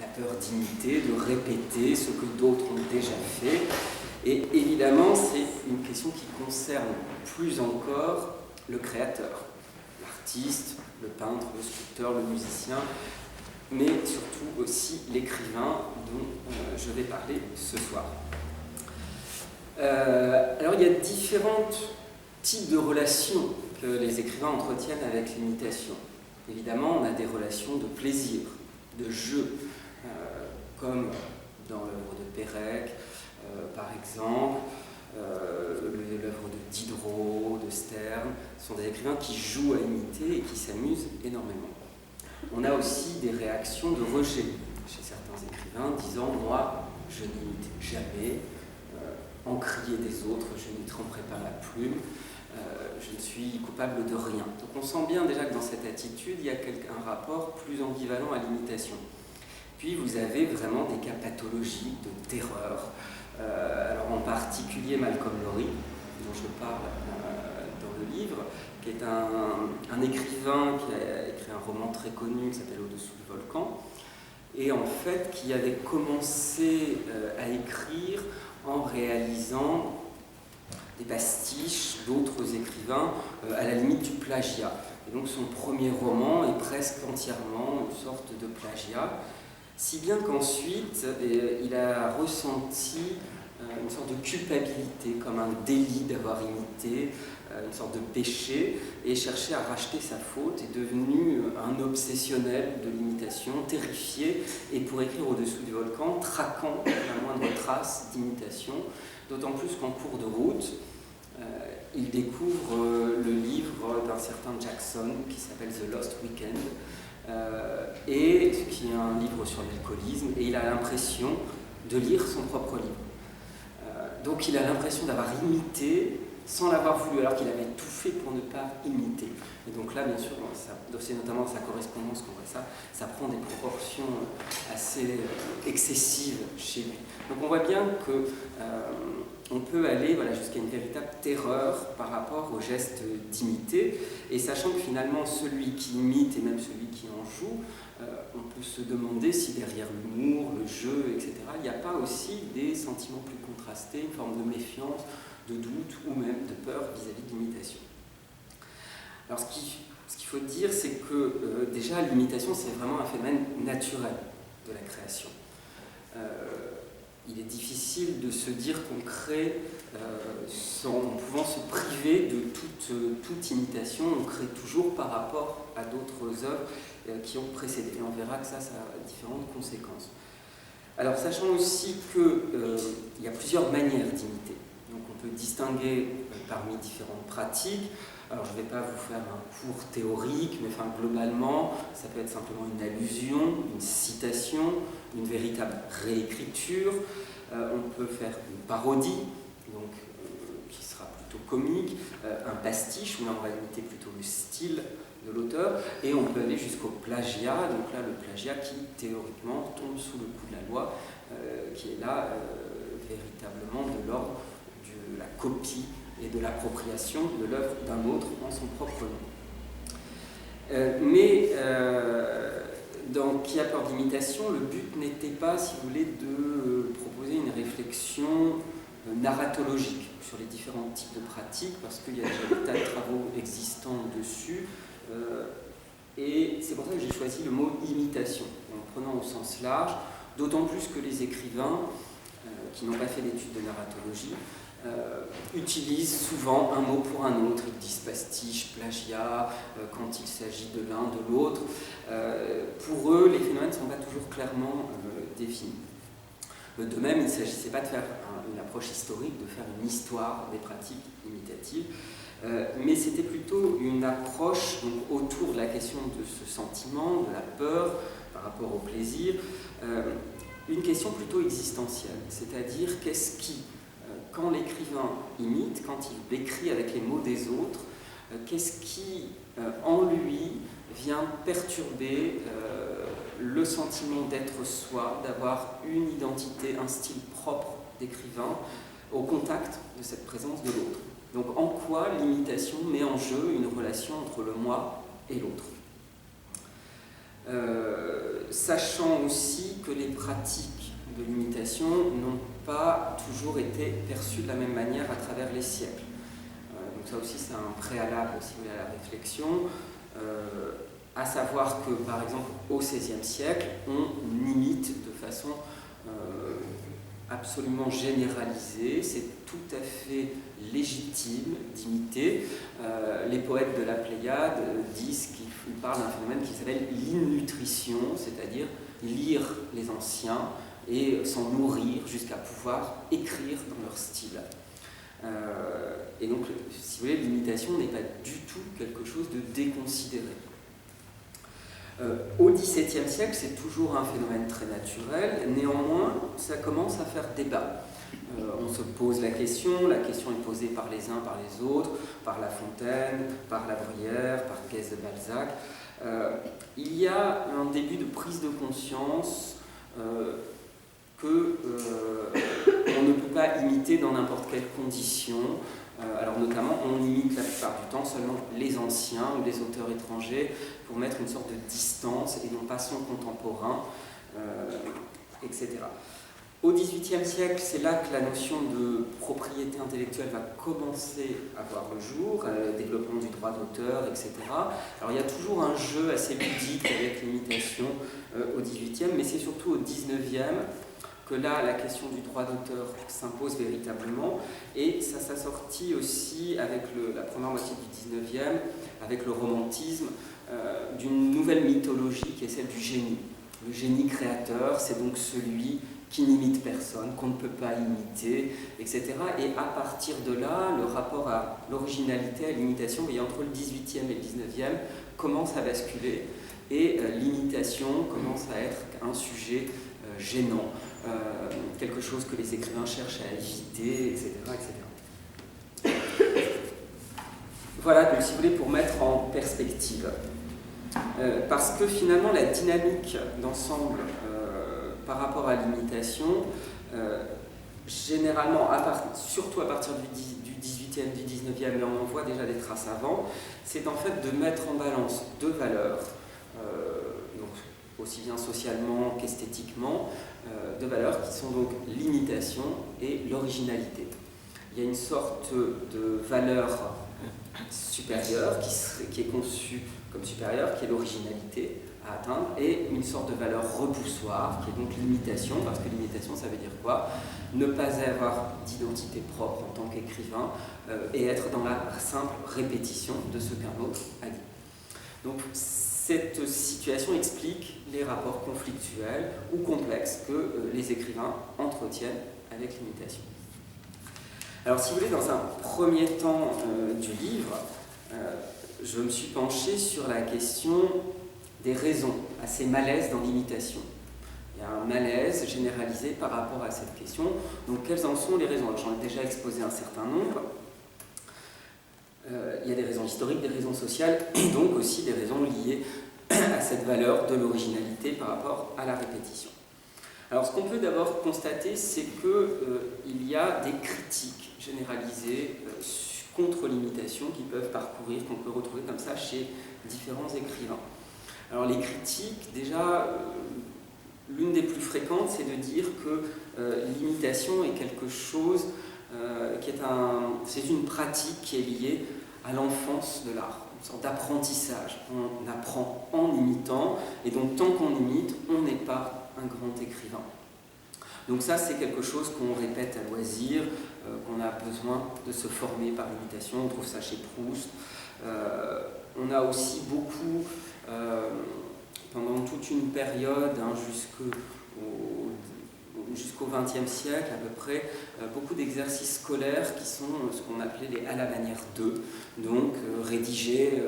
la peur d'imiter, de répéter ce que d'autres ont déjà fait. Et évidemment, c'est une question qui concerne plus encore le créateur, l'artiste, le peintre, le sculpteur, le musicien, mais surtout aussi l'écrivain dont je vais parler ce soir. Alors il y a différents types de relations que les écrivains entretiennent avec l'imitation. Évidemment, on a des relations de plaisir, de jeu, comme dans l'œuvre de Pérec, par exemple, l'œuvre de Diderot, de Sterne. Ce sont des écrivains qui jouent à imiter et qui s'amusent énormément. On a aussi des réactions de rejet chez certains écrivains disant « moi, je n'imite jamais, encrier des autres, je n'y tremperai pas ma plume, je ne suis coupable de rien ». Donc on sent bien déjà que dans cette attitude, il y a un rapport plus ambivalent à l'imitation. Puis vous avez vraiment des cas pathologiques de terreur. Alors en particulier Malcolm Lowry, dont je parle dans le livre, qui est un écrivain qui a écrit un roman très connu qui s'appelle Au-dessous du volcan, et en fait qui avait commencé à écrire en réalisant des pastiches d'autres écrivains, à la limite du plagiat. Et donc son premier roman est presque entièrement une sorte de plagiat, si bien qu'ensuite il a ressenti une sorte de culpabilité, comme un délit d'avoir imité, une sorte de péché, et chercher à racheter sa faute, est devenu un obsessionnel de l'imitation, terrifié, et pour écrire Au-dessous du volcan, traquant la moindre trace d'imitation, d'autant plus qu'en cours de route, il découvre le livre d'un certain Jackson qui s'appelle The Lost Weekend, et qui est un livre sur l'alcoolisme, et il a l'impression de lire son propre livre. Donc il a l'impression d'avoir imité sans l'avoir voulu, alors qu'il avait tout fait pour ne pas imiter. Et donc là, bien sûr, c'est notamment sa correspondance qu'on voit ça prend des proportions assez excessives chez lui. Donc on voit bien que on peut aller jusqu'à une véritable terreur par rapport au geste d'imiter, et sachant que finalement celui qui imite et même celui qui en joue, on peut se demander si derrière l'humour, le jeu, etc., il n'y a pas aussi des sentiments plus contrastés, une forme de méfiance, de doute ou même de peur vis-à-vis de l'imitation. Alors ce qu'il faut dire, c'est que déjà l'imitation, c'est vraiment un phénomène naturel de la création. Il est difficile de se dire qu'on crée en pouvant se priver de toute imitation. On crée toujours par rapport à d'autres œuvres qui ont précédé. Et on verra que ça a différentes conséquences. Alors, sachant aussi qu'il y a plusieurs manières d'imiter. Donc, on peut distinguer parmi différentes pratiques. Alors, je ne vais pas vous faire un cours théorique, mais globalement, ça peut être simplement une allusion, une citation, une véritable réécriture. On peut faire une parodie, donc, qui sera plutôt comique, un pastiche, où là, on va imiter plutôt le style de l'auteur, et on peut aller jusqu'au plagiat, donc là, le plagiat qui, théoriquement, tombe sous le coup de la loi, qui est là, véritablement, de l'ordre de la copie et de l'appropriation de l'œuvre d'un autre en son propre nom. Mais dans Qui a peur d'imitation, le but n'était pas, si vous voulez, de proposer une réflexion narratologique sur les différents types de pratiques, parce qu'il y a déjà des tas de travaux existants dessus, et c'est pour ça que j'ai choisi le mot imitation, en le prenant au sens large, d'autant plus que les écrivains qui n'ont pas fait d'études de narratologie utilisent souvent un mot pour un autre. Ils disent pastiche, plagiat, quand il s'agit de l'un, de l'autre. Pour eux, les phénomènes ne sont pas toujours clairement définis. De même, il ne s'agissait pas de faire une approche historique, de faire une histoire des pratiques imitatives, mais c'était plutôt une approche donc, autour de la question de ce sentiment, de la peur par rapport au plaisir, une question plutôt existentielle, c'est-à-dire qu'est-ce qui, quand l'écrivain imite, quand il écrit avec les mots des autres, qu'est-ce qui, en lui, vient perturber le sentiment d'être soi, d'avoir une identité, un style propre d'écrivain au contact de cette présence de l'autre. Donc en quoi l'imitation met en jeu une relation entre le moi et l'autre. sachant aussi que les pratiques de l'imitation n'ont pas toujours été perçues de la même manière à travers les siècles. Donc ça aussi c'est un préalable, si vous voulez, à la réflexion, à savoir que par exemple au XVIe siècle, on imite de façon absolument généralisée, c'est tout à fait légitime d'imiter. Les poètes de la Pléiade disent qu'ils parlent d'un phénomène qui s'appelle l'innutrition, c'est-à-dire lire les anciens et s'en nourrir jusqu'à pouvoir écrire dans leur style. Et donc, si vous voulez, l'imitation n'est pas du tout quelque chose de déconsidéré. Au XVIIe siècle, c'est toujours un phénomène très naturel, néanmoins, ça commence à faire débat. On se pose la question est posée par les uns, par les autres, par La Fontaine, par La Bruyère, par Guès de Balzac. Il y a un début de prise de conscience qu'on ne peut pas imiter dans n'importe quelle condition. Alors notamment, on imite la plupart du temps seulement les anciens ou les auteurs étrangers pour mettre une sorte de distance et non pas son contemporain, etc. Au XVIIIe siècle, c'est là que la notion de propriété intellectuelle va commencer à voir le jour, le développement du droit d'auteur, etc. Alors il y a toujours un jeu assez ludique avec l'imitation au XVIIIe, mais c'est surtout au XIXe que là, la question du droit d'auteur s'impose véritablement, et ça s'assortit aussi avec la première moitié du XIXe, avec le romantisme, d'une nouvelle mythologie qui est celle du génie. Le génie créateur, c'est donc celui qui n'imite personne, qu'on ne peut pas imiter, etc. Et à partir de là, le rapport à l'originalité, à l'imitation, vous voyez, entre le XVIIIe et le XIXe, commence à basculer, et l'imitation commence à être un sujet gênant, quelque chose que les écrivains cherchent à éviter, etc. etc. Voilà, donc si vous voulez, pour mettre en perspective. Parce que finalement, la dynamique d'ensemble par rapport à l'imitation, généralement, surtout à partir du 18e, du 19e, mais on en voit déjà des traces avant, c'est en fait de mettre en balance deux valeurs, donc aussi bien socialement qu'esthétiquement, deux valeurs qui sont donc l'imitation et l'originalité. Il y a une sorte de valeur supérieure qui est conçue comme supérieure, qui est l'originalité à atteindre, et une sorte de valeur repoussoire, qui est donc l'imitation, parce que l'imitation, ça veut dire quoi? Ne pas avoir d'identité propre en tant qu'écrivain, et être dans la simple répétition de ce qu'un autre a dit. Donc, cette situation explique les rapports conflictuels ou complexes que les écrivains entretiennent avec l'imitation. Alors, si vous voulez, dans un premier temps du livre, je me suis penché sur la question des raisons à ces malaises dans l'imitation. Il y a un malaise généralisé par rapport à cette question. Donc, quelles en sont les raisons? Alors, j'en ai déjà exposé un certain nombre. Il y a des raisons historiques, des raisons sociales, et donc aussi des raisons liées à cette valeur de l'originalité par rapport à la répétition. Alors, ce qu'on peut d'abord constater, c'est qu'il y a des critiques généralisées contre l'imitation qui peuvent parcourir, qu'on peut retrouver comme ça chez différents écrivains. Alors, les critiques, déjà, l'une des plus fréquentes, c'est de dire que l'imitation est quelque chose c'est une pratique qui est liée à l'enfance de l'art, une sorte d'apprentissage. On apprend en imitant, et donc tant qu'on imite, on n'est pas un grand écrivain. Donc ça, c'est quelque chose qu'on répète à loisir, qu'on a besoin de se former par l'imitation. On trouve ça chez Proust. On a aussi beaucoup, pendant toute une période, jusqu'au XXe siècle à peu près, beaucoup d'exercices scolaires qui sont ce qu'on appelait les à la manière de, donc rédiger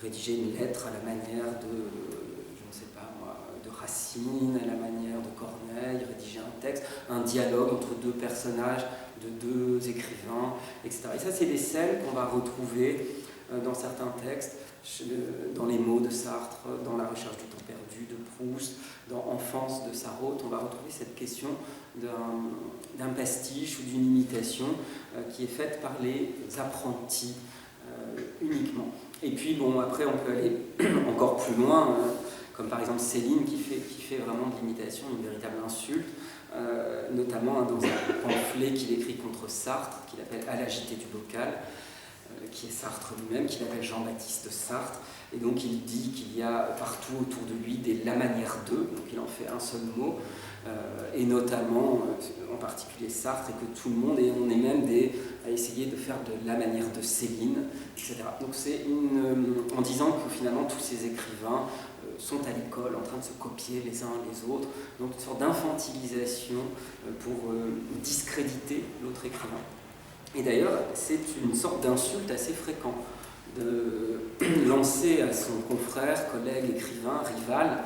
une lettre à la manière de, je ne sais pas moi, de Racine, à la manière de Corneille, rédiger un texte, un dialogue entre deux personnages, de deux écrivains, etc. Et ça, c'est des scènes qu'on va retrouver dans certains textes, dans Les mots de Sartre, dans La recherche du temps perdu de Proust, dans Enfance de Sarraute, on va retrouver cette question d'un pastiche ou d'une imitation qui est faite par les apprentis uniquement. Et puis, bon, après, on peut aller encore plus loin. comme par exemple Céline qui fait vraiment de l'imitation une véritable insulte, notamment dans un pamphlet qu'il écrit contre Sartre, qu'il appelle À l'agité du bocal, qui est Sartre lui-même, qu'il appelle Jean-Baptiste Sartre, et donc il dit qu'il y a partout autour de lui des la manière d'eux, donc il en fait un seul mot, et notamment, en particulier Sartre, et que tout le monde, et on est même à essayer de faire de la manière de Céline, etc. Donc c'est en disant que finalement tous ces écrivains sont à l'école en train de se copier les uns les autres, donc une sorte d'infantilisation pour discréditer l'autre écrivain. Et d'ailleurs, c'est une sorte d'insulte assez fréquente de lancer à son confrère, collègue, écrivain, rival,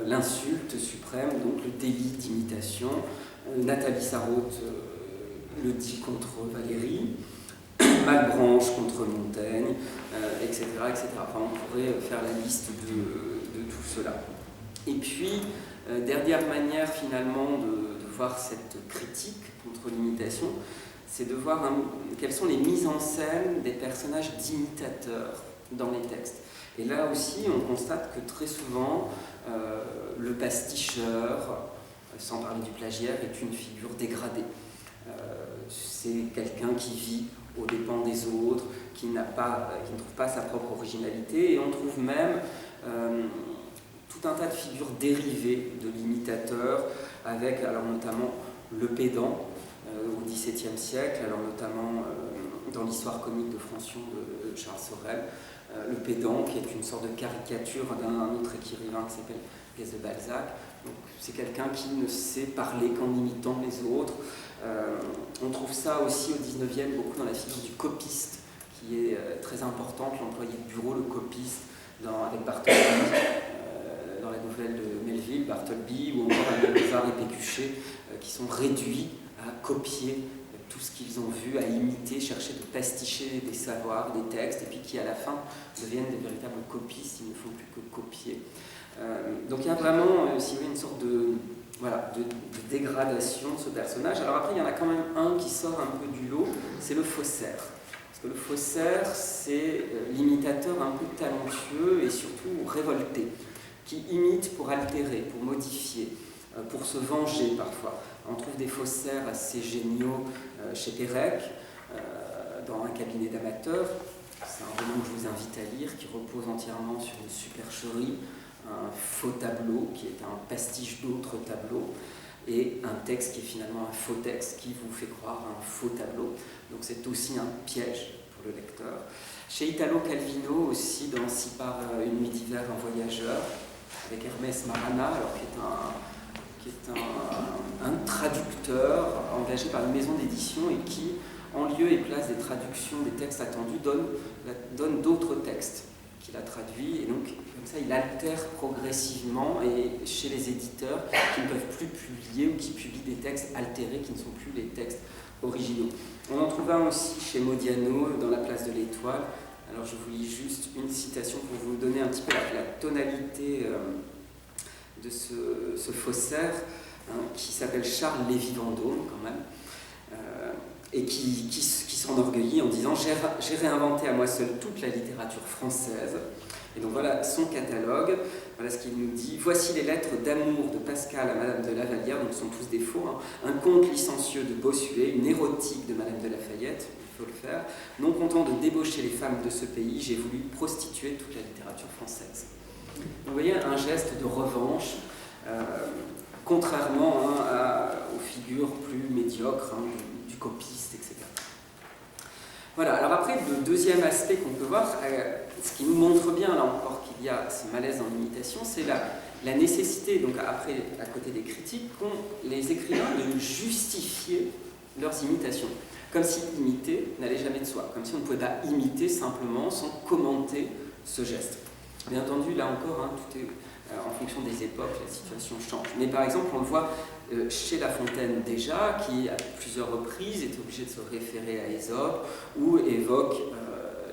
l'insulte suprême, donc le délit d'imitation. Nathalie Sarraute le dit contre Valéry, Malebranche contre Montaigne, etc., etc. Enfin, on pourrait faire la liste de tout cela. Et puis, dernière manière finalement de voir cette critique contre l'imitation, c'est de voir quelles sont les mises en scène des personnages d'imitateurs dans les textes. Et là aussi, on constate que très souvent, le pasticheur, sans parler du plagiaire, est une figure dégradée. C'est quelqu'un qui vit aux dépens des autres, qui ne trouve pas sa propre originalité, et on trouve même tout un tas de figures dérivées de l'imitateur, avec alors notamment le pédant, au XVIIe siècle, alors notamment dans l'histoire comique de Francion de Charles Sorel, le pédant qui est une sorte de caricature d'un autre écrivain qui s'appelle Pièce de Balzac. Donc, c'est quelqu'un qui ne sait parler qu'en imitant les autres. On trouve ça aussi au XIXe beaucoup dans la figure du copiste, qui est très importante, l'employé de bureau, le copiste, avec Bartleby, dans la nouvelle de Melville, Bartleby, ou encore avec Bouvard et Pécuchet, qui sont réduits à copier tout ce qu'ils ont vu, à imiter, chercher de pasticher des savoirs, des textes, et puis qui à la fin deviennent des véritables copistes, ils ne font plus que copier. Donc il y a vraiment, si vous voulez, une sorte de dégradation de ce personnage. Alors après, il y en a quand même un qui sort un peu du lot, c'est le faussaire. Parce que le faussaire, c'est l'imitateur un peu talentueux et surtout révolté, qui imite pour altérer, pour modifier, pour se venger parfois. On trouve des faussaires assez géniaux chez Pérec, dans Un cabinet d'amateurs. C'est un roman que je vous invite à lire, qui repose entièrement sur une supercherie, un faux tableau qui est un pastiche d'autres tableaux, et un texte qui est finalement un faux texte qui vous fait croire à un faux tableau. Donc c'est aussi un piège pour le lecteur. Chez Italo Calvino aussi, dans Si part une nuit d'hiver un voyageur, avec Hermès Marana, alors qui est un traducteur engagé par une maison d'édition et qui, en lieu et place des traductions des textes attendus, donne d'autres textes qu'il a traduits, et donc comme ça il altère progressivement, et chez les éditeurs qui ne peuvent plus publier ou qui publient des textes altérés qui ne sont plus les textes originaux. On en trouve un aussi chez Modiano dans La place de l'Étoile. Alors je vous lis juste une citation pour vous donner un petit peu la tonalité de ce faussaire, qui s'appelle Charles Lévy-Vendôme quand même, et qui s'enorgueillit en disant « J'ai réinventé à moi seul toute la littérature française ». Et donc voilà son catalogue, voilà ce qu'il nous dit. « Voici les lettres d'amour de Pascal à Madame de Lavallière », donc ce sont tous des faux, un conte licencieux de Bossuet, une érotique de Madame de Lafayette, il faut le faire. Non content de débaucher les femmes de ce pays, j'ai voulu prostituer toute la littérature française. Donc, vous voyez, un geste de revanche, contrairement aux figures plus médiocres, du copiste, etc. Voilà, alors après, le deuxième aspect qu'on peut voir, ce qui nous montre bien, là encore, qu'il y a ce malaise dans l'imitation, c'est la nécessité, donc après, à côté des critiques, qu'ont les écrivains de justifier leurs imitations. Comme si imiter n'allait jamais de soi, comme si on ne pouvait pas imiter simplement sans commenter ce geste. Bien entendu, là encore, tout est en fonction des époques, la situation change. Mais par exemple, on le voit chez La Fontaine déjà, qui à plusieurs reprises est obligé de se référer à Ésope, ou évoque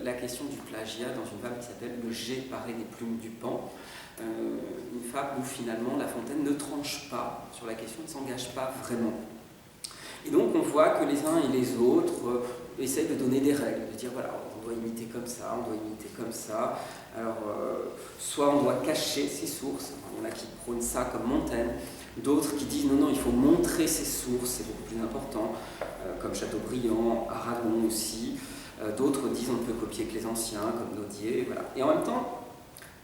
la question du plagiat dans une fable qui s'appelle « Le jet paré des plumes du Pan », une fable où finalement La Fontaine ne tranche pas sur la question, ne s'engage pas vraiment. Et donc on voit que les uns et les autres essayent de donner des règles, de dire voilà, doit imiter comme ça, on doit imiter comme ça. Alors, soit on doit cacher ses sources, il y en a qui prônent ça comme Montaigne, d'autres qui disent non, il faut montrer ses sources, c'est beaucoup plus important, comme Chateaubriand, Aragon aussi. D'autres disent on ne peut copier que les anciens, comme Nodier, voilà. Et en même temps,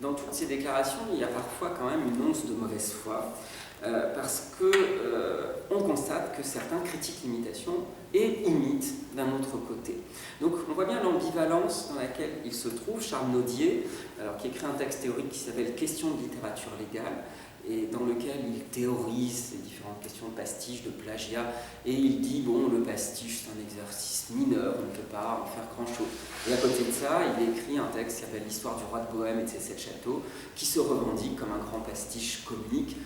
dans toutes ces déclarations, il y a parfois quand même une once de mauvaise foi, parce qu'on constate que certains critiquent l'imitation et imitent d'un autre côté. Donc on voit bien l'ambivalence dans laquelle il se trouve. Charles Nodier, alors, qui écrit un texte théorique qui s'appelle « Questions de littérature légale », et dans lequel il théorise les différentes questions de pastiche, de plagiat, et il dit, bon, le pastiche, c'est un exercice mineur, on ne peut pas en faire grand-chose. Et à côté de ça, il écrit un texte qui s'appelle « L'histoire du roi de Bohême et de ses 7 châteaux », qui se revendique comme un grand pastiche comique.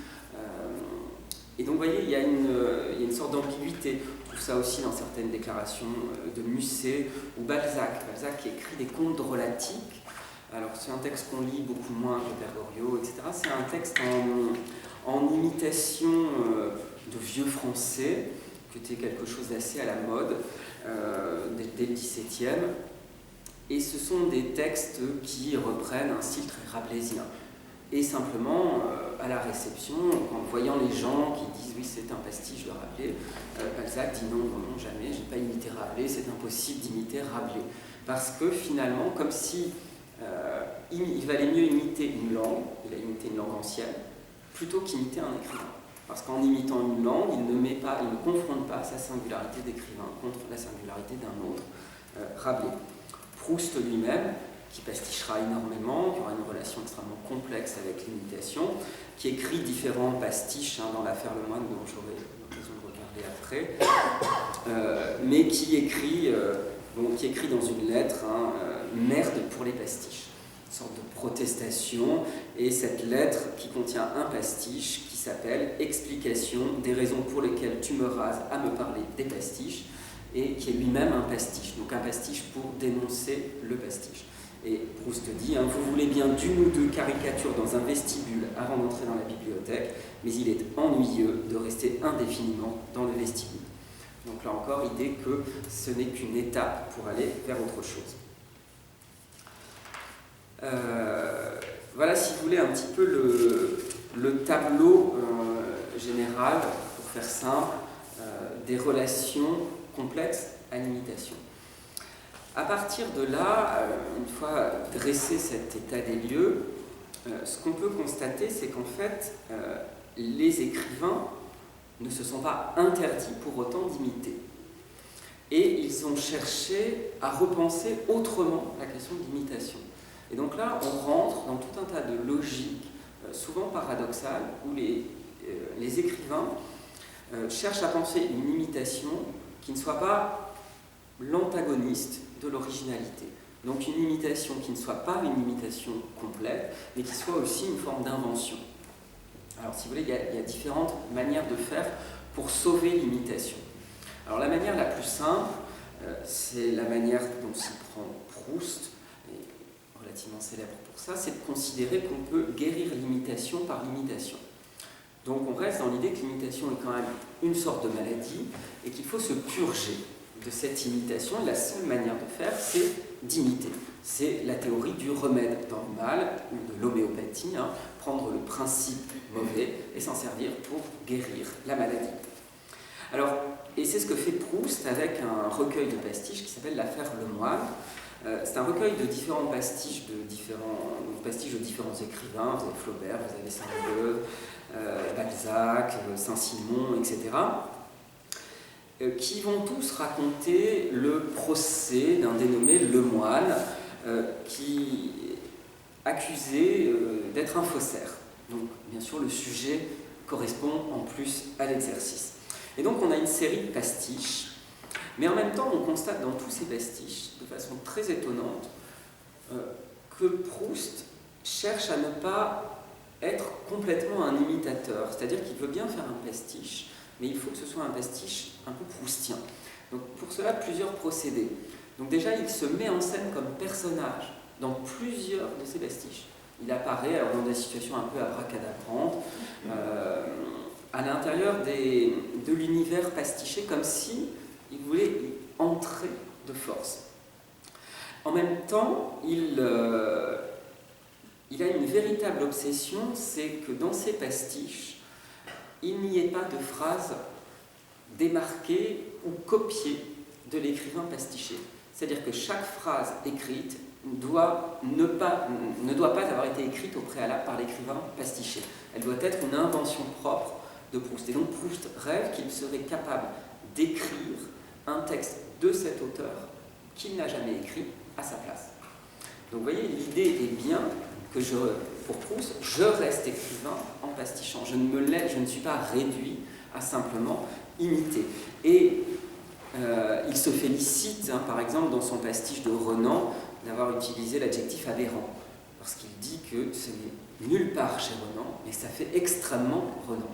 Et donc, vous voyez, il y a une sorte d'ambiguïté. On trouve ça aussi dans certaines déclarations de Musset ou Balzac. Balzac qui écrit des contes drôlatiques. Alors, c'est un texte qu'on lit beaucoup moins que Père Goriot, etc. C'est un texte en imitation de vieux français, qui était quelque chose d'assez à la mode dès le XVIIe. Et ce sont des textes qui reprennent un style très rabelaisien. Et simplement, à la réception, en voyant les gens qui disent « oui, c'est un pastiche de Rabelais », Balzac dit « non, jamais, je n'ai pas imité Rabelais, c'est impossible d'imiter Rabelais ». Parce que finalement, comme si il valait mieux imiter une langue, il a imité une langue ancienne, plutôt qu'imiter un écrivain. Parce qu'en imitant une langue, il ne confronte pas sa singularité d'écrivain contre la singularité d'un autre, Rabelais. Proust lui-même, qui pastichera énormément, qui aura une relation extrêmement complexe avec l'imitation, qui écrit différents pastiches dans l'affaire Le Moine, dont j'aurai l'occasion de reparler après, mais qui écrit dans une lettre merde pour les pastiches, une sorte de protestation, et cette lettre qui contient un pastiche qui s'appelle « Explication des raisons pour lesquelles tu me rases à me parler des pastiches », et qui est lui-même un pastiche, donc un pastiche pour dénoncer le pastiche. Et Proust dit, vous voulez bien d'une ou deux caricatures dans un vestibule avant d'entrer dans la bibliothèque, mais il est ennuyeux de rester indéfiniment dans le vestibule. Donc là encore, idée que ce n'est qu'une étape pour aller vers autre chose. Voilà, si vous voulez, un petit peu le tableau général, pour faire simple, des relations complexes à l'imitation. À partir de là, une fois dressé cet état des lieux, ce qu'on peut constater, c'est qu'en fait, les écrivains ne se sont pas interdits pour autant d'imiter. Et ils ont cherché à repenser autrement la question de l'imitation. Et donc là, on rentre dans tout un tas de logiques, souvent paradoxales, où les écrivains cherchent à penser une imitation qui ne soit pas l'antagoniste de l'originalité. Donc une imitation qui ne soit pas une imitation complète, mais qui soit aussi une forme d'invention. Alors si vous voulez, il y a différentes manières de faire pour sauver l'imitation. Alors la manière la plus simple, c'est la manière dont s'y prend Proust, et relativement célèbre pour ça, c'est de considérer qu'on peut guérir l'imitation par l'imitation. Donc on reste dans l'idée que l'imitation est quand même une sorte de maladie et qu'il faut se purger de cette imitation. Et la seule manière de faire, c'est d'imiter. C'est la théorie du remède dans le mal, ou de l'homéopathie, prendre le principe mauvais et s'en servir pour guérir la maladie. Alors, et c'est ce que fait Proust avec un recueil de pastiches qui s'appelle l'affaire Le Moine. C'est un recueil de différents pastiches de différents écrivains. Vous avez Flaubert, vous avez Saint-Beuve, Balzac, Saint-Simon, etc., qui vont tous raconter le procès d'un dénommé Le Moine, qui est accusé d'être un faussaire. Donc, bien sûr, le sujet correspond en plus à l'exercice. Et donc, on a une série de pastiches, mais en même temps, on constate dans tous ces pastiches, de façon très étonnante, que Proust cherche à ne pas être complètement un imitateur, c'est-à-dire qu'il veut bien faire un pastiche, mais il faut que ce soit un pastiche un peu proustien. Donc pour cela, plusieurs procédés. Donc déjà, il se met en scène comme personnage dans plusieurs de ces pastiches. Il apparaît alors, dans des situations un peu abracadabrantes, à l'intérieur de l'univers pastiché, comme si il voulait y entrer de force. En même temps, il a une véritable obsession, c'est que dans ses pastiches, il n'y ait pas de phrase démarquée ou copiée de l'écrivain pastiché. C'est-à-dire que chaque phrase écrite ne doit pas avoir été écrite au préalable par l'écrivain pastiché. Elle doit être une invention propre de Proust. Et donc Proust rêve qu'il serait capable d'écrire un texte de cet auteur qu'il n'a jamais écrit à sa place. Donc vous voyez, l'idée est bien que pour Proust, je reste écrivain en pastichant. Je ne suis pas réduit à simplement imiter. Et il se félicite, par exemple, dans son pastiche de Renan, d'avoir utilisé l'adjectif aberrant. Parce qu'il dit que ce n'est nulle part chez Renan, mais ça fait extrêmement Renan.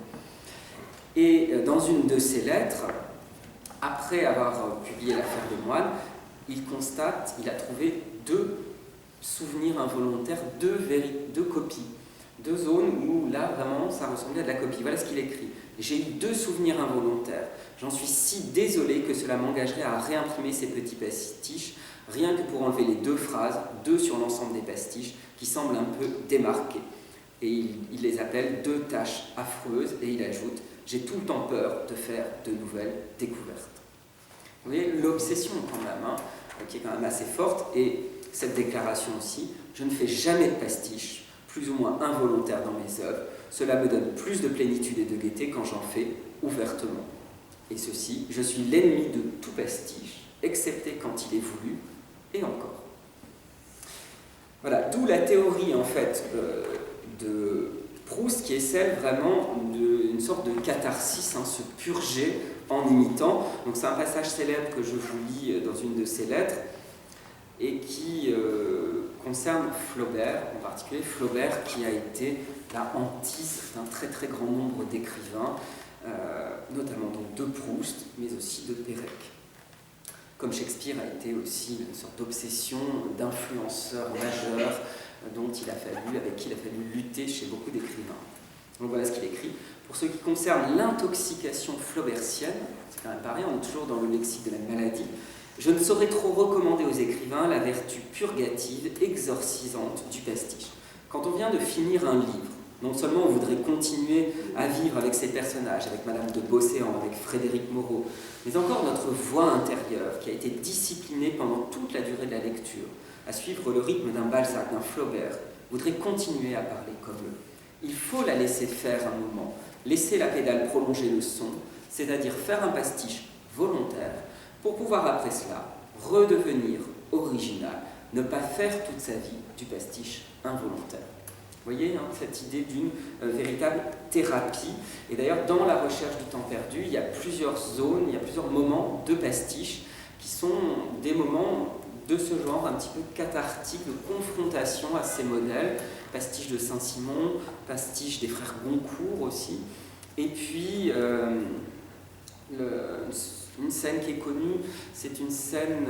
Et dans une de ses lettres, après avoir publié l'affaire de Moine, il a trouvé 2 souvenirs involontaires, 2 copies, 2 zones où là vraiment ça ressemblait à de la copie. Voilà ce qu'il écrit. J'ai eu 2 souvenirs involontaires. J'en suis si désolé que cela m'engagerait à réimprimer ces petits pastiches, rien que pour enlever les 2 phrases, 2 sur l'ensemble des pastiches, qui semblent un peu démarquées. Et il les appelle 2 tâches affreuses, et il ajoute « J'ai tout le temps peur de faire de nouvelles découvertes ». Vous voyez, l'obsession quand même, qui est quand même assez forte, et cette déclaration aussi, je ne fais jamais de pastiche, plus ou moins involontaire dans mes œuvres, cela me donne plus de plénitude et de gaieté quand j'en fais ouvertement. Et ceci, je suis l'ennemi de tout pastiche, excepté quand il est voulu, et encore. Voilà, d'où la théorie en fait de Proust qui est celle vraiment d'une sorte de catharsis, se purger en imitant. Donc c'est un passage célèbre que je vous lis dans une de ses lettres et qui concerne Flaubert, en particulier Flaubert qui a été la hantise d'un très très grand nombre d'écrivains, notamment donc de Proust, mais aussi de Pérec. Comme Shakespeare a été aussi une sorte d'obsession d'influenceur majeur avec qui il a fallu lutter chez beaucoup d'écrivains. Donc voilà ce qu'il écrit. Pour ce qui concerne l'intoxication flaubertienne, c'est quand même pareil, on est toujours dans le lexique de la maladie, je ne saurais trop recommander aux écrivains la vertu purgative, exorcisante du pastiche. Quand on vient de finir un livre, non seulement on voudrait continuer à vivre avec ses personnages, avec Madame de Beauséant, avec Frédéric Moreau, mais encore notre voix intérieure, qui a été disciplinée pendant toute la durée de la lecture, à suivre le rythme d'un Balzac, d'un Flaubert, voudrait continuer à parler comme eux. Il faut la laisser faire un moment, laisser la pédale prolonger le son, c'est-à-dire faire un pastiche volontaire, pour pouvoir après cela redevenir original, ne pas faire toute sa vie du pastiche involontaire. Vous voyez, cette idée d'une véritable thérapie. Et d'ailleurs, dans la recherche du temps perdu, il y a plusieurs zones, il y a plusieurs moments de pastiche qui sont des moments de ce genre, un petit peu cathartique, de confrontation à ces modèles. Pastiche de Saint-Simon, pastiche des frères Goncourt aussi. Et puis, une scène qui est connue, c'est une scène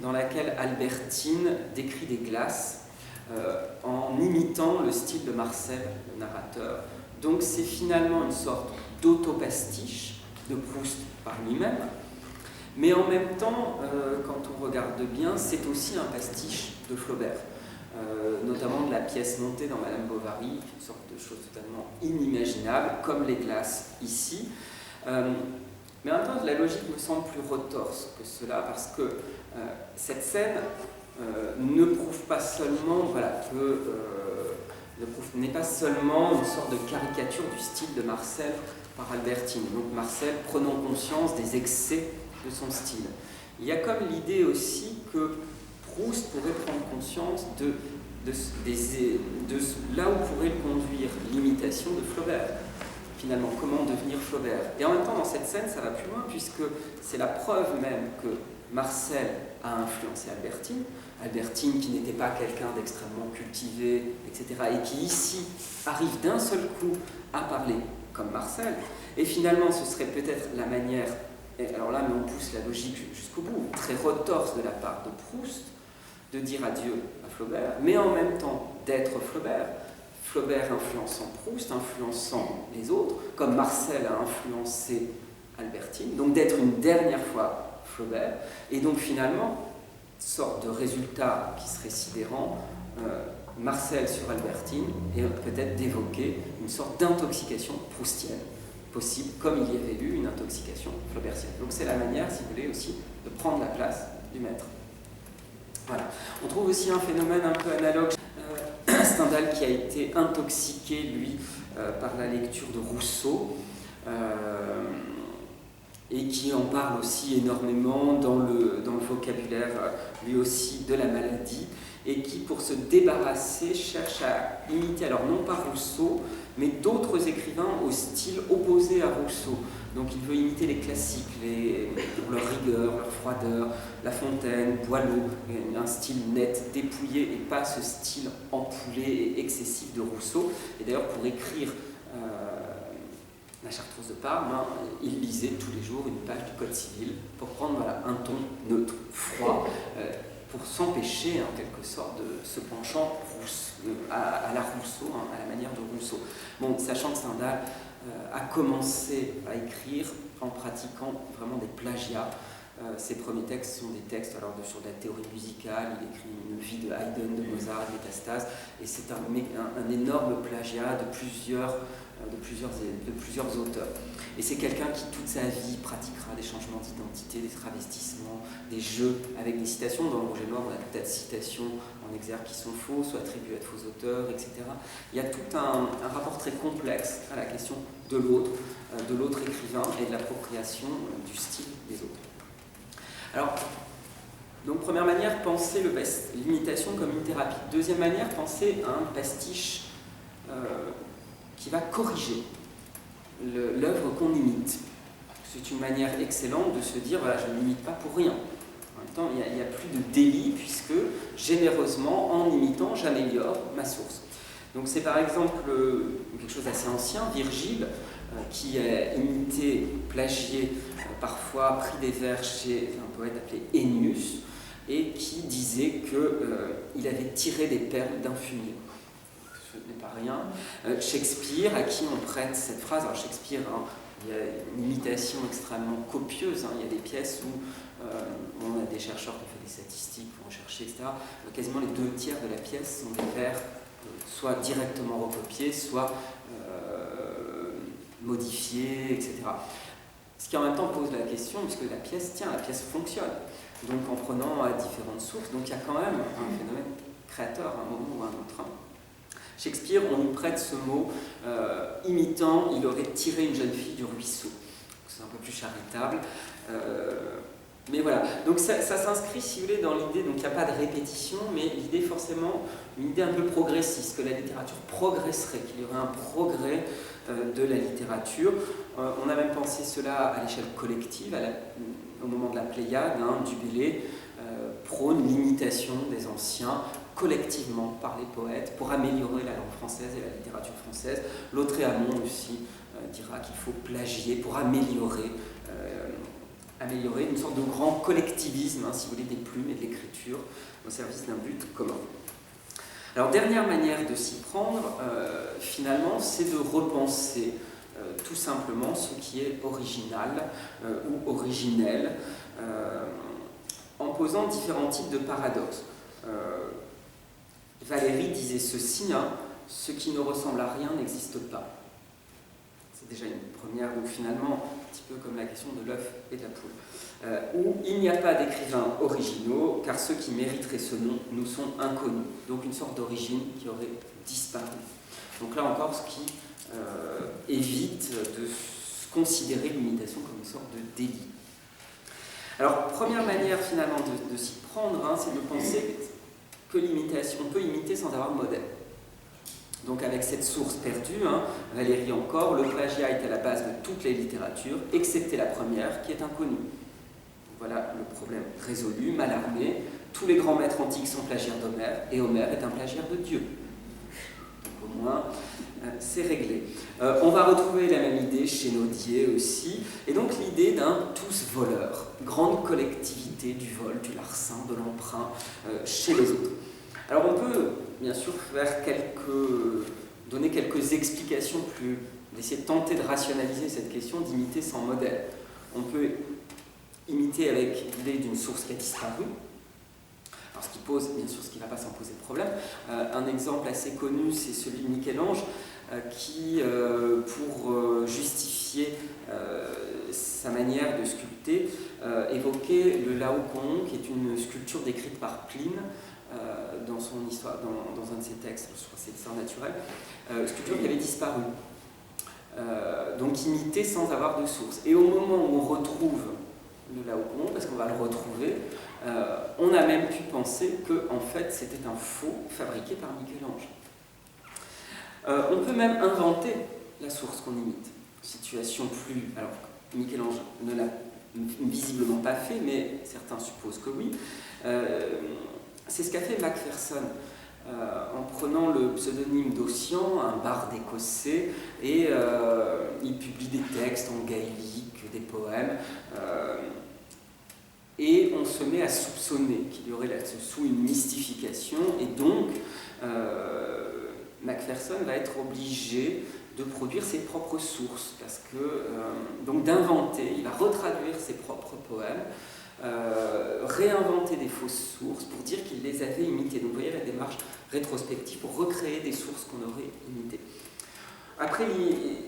dans laquelle Albertine décrit des glaces en imitant le style de Marcel, le narrateur. Donc c'est finalement une sorte d'autopastiche de Proust par lui-même, mais en même temps, quand on regarde bien, c'est aussi un pastiche de Flaubert, notamment de la pièce montée dans Madame Bovary, une sorte de chose totalement inimaginable, comme les glaces ici. Mais en même temps, la logique me semble plus retorse que cela, parce que cette scène ne prouve pas seulement, n'est pas seulement une sorte de caricature du style de Marcel par Albertine. Donc Marcel prenant conscience des excès de son style. Il y a comme l'idée aussi que Proust pourrait prendre conscience de là où pourrait le conduire l'imitation de Flaubert. Finalement, comment devenir Flaubert. Et en même temps, dans cette scène, ça va plus loin, puisque c'est la preuve même que Marcel a influencé Albertine. Albertine qui n'était pas quelqu'un d'extrêmement cultivé, etc., et qui ici arrive d'un seul coup à parler comme Marcel. Et finalement, ce serait peut-être la manière, et alors là, mais on pousse la logique jusqu'au bout, très retorse de la part de Proust, de dire adieu à Flaubert, mais en même temps d'être Flaubert. Flaubert influençant Proust, influençant les autres, comme Marcel a influencé Albertine, donc d'être une dernière fois Flaubert, et donc finalement sorte de résultat qui serait sidérant, Marcel sur Albertine, et peut-être d'évoquer une sorte d'intoxication proustienne possible, comme il y avait eu une intoxication flaubertienne. Donc c'est la manière, si vous voulez, aussi de prendre la place du maître. Voilà. On trouve aussi un phénomène un peu analogue. Stendhal qui a été intoxiqué, lui, par la lecture de Rousseau, et qui en parle aussi énormément dans le vocabulaire, lui aussi, de la maladie, et qui, pour se débarrasser, cherche à imiter, alors non pas Rousseau, mais d'autres écrivains au style opposé à Rousseau. Donc il veut imiter les classiques, pour leur rigueur, leur froideur, La Fontaine, Boileau, un style net, dépouillé, et pas ce style empoulé et excessif de Rousseau. Et d'ailleurs, pour écrire La Chartreuse de Parme, il lisait tous les jours une page du Code civil pour prendre un ton neutre, froid, pour s'empêcher en quelque sorte de ce penchant à la Rousseau, à la manière de Rousseau. Bon, sachant que Stendhal a commencé à écrire en pratiquant vraiment des plagiats. Ses premiers textes sont des textes sur la théorie musicale. Il écrit une vie de Haydn, de Mozart, de Métastase, et c'est un énorme plagiat de plusieurs auteurs. Et c'est quelqu'un qui toute sa vie pratiquera des changements d'identité, des travestissements, des jeux avec des citations. Dans le Rouge et Noir, on a des tas de citations en exergue qui sont fausses ou attribuées à de faux auteurs, etc. Il y a tout un rapport très complexe à la question de l'autre écrivain et de l'appropriation du style des autres. Alors, donc première manière, penser l'imitation comme une thérapie. Deuxième manière, penser un pastiche qui va corriger l'œuvre qu'on imite. C'est une manière excellente de se dire, voilà, je ne l'imite pas pour rien. En même temps, il n'y a plus de délit, puisque généreusement, en imitant, j'améliore ma source. Donc c'est par exemple quelque chose d'assez ancien, Virgile, qui a imité, plagié, parfois pris des vers chez un poète appelé Ennius, et qui disait qu'il avait tiré des perles d'un fumier. Ce n'est pas rien. Shakespeare, à qui on prête cette phrase, alors Shakespeare, il y a une imitation extrêmement copieuse, il y a des pièces où on a des chercheurs qui ont fait des statistiques pour en chercher, etc. Quasiment les 2/3 de la pièce sont des vers soit directement recopiés, soit modifiés, etc. Ce qui en même temps pose la question, puisque la pièce fonctionne. Donc en prenant à différentes sources, donc il y a quand même un phénomène créateur à un moment ou à un autre. Shakespeare, on nous prête ce mot, imitant, il aurait tiré une jeune fille du ruisseau. C'est un peu plus charitable. Mais voilà, donc ça s'inscrit, si vous voulez, dans l'idée, donc il n'y a pas de répétition, mais l'idée forcément, une idée un peu progressiste, que la littérature progresserait, qu'il y aurait un progrès de la littérature. On a même pensé cela à l'échelle collective, au moment de la Pléiade, du Bellay, prône l'imitation des anciens, collectivement par les poètes, pour améliorer la langue française et la littérature française. Lautréamont aussi dira qu'il faut plagier pour améliorer une sorte de grand collectivisme, si vous voulez, des plumes et de l'écriture au service d'un but commun. Alors, dernière manière de s'y prendre, finalement, c'est de repenser tout simplement ce qui est original ou originel, en posant différents types de paradoxes. Valéry disait ceci, ce qui ne ressemble à rien n'existe pas. C'est déjà une première, ou finalement, un petit peu comme la question de l'œuf et de la poule. Où il n'y a pas d'écrivains originaux, car ceux qui mériteraient ce nom nous sont inconnus. Donc une sorte d'origine qui aurait disparu. Donc là encore, ce qui évite de considérer l'imitation comme une sorte de délit. Alors, première manière finalement de s'y prendre, c'est de penser que l'imitation, on peut imiter sans avoir de modèle. Donc avec cette source perdue, Valéry encore, le plagiat est à la base de toutes les littératures, excepté la première, qui est inconnue. Voilà le problème résolu, Mallarmé. Tous les grands maîtres antiques sont plagiaires d'Homère, et Homère est un plagiaire de Dieu. Donc au moins, c'est réglé. On va retrouver la même idée chez Nodier aussi, et donc l'idée d'un tous voleur, grande collectivité du vol, du larcin, de l'emprunt chez les autres. Alors on peut bien sûr donner quelques explications d'essayer de tenter de rationaliser cette question d'imiter sans modèle. On peut imiter avec l'idée d'une source qui a disparu, Alors ce qui pose, bien sûr, ce qui ne va pas s'en poser de problème. Un exemple assez connu, c'est celui de Michel-Ange, qui, pour justifier sa manière de sculpter, évoquait le Laocoon, qui est une sculpture décrite par Pline dans son histoire, dans un de ses textes, je crois que c'est l'histoire naturelle, sculpture qui avait disparu, donc imitée sans avoir de source. Et au moment où on retrouve le Laocoon, parce qu'on va le retrouver, on a même pu penser que en fait c'était un faux fabriqué par Michel-Ange. On peut même inventer la source qu'on imite. Situation plus... Alors, Michel-Ange ne l'a visiblement pas fait, mais certains supposent que oui. C'est ce qu'a fait Macpherson, en prenant le pseudonyme d'Ossian, un barde écossais, et il publie des textes en gaélique, des poèmes, et on se met à soupçonner qu'il y aurait là-dessous une mystification, et donc Macpherson va être obligé de produire ses propres sources, parce que, donc d'inventer, il va retraduire ses propres poèmes, réinventer des fausses sources pour dire qu'il les avait imitées. Donc vous voyez la démarche rétrospective pour recréer des sources qu'on aurait imitées. Après,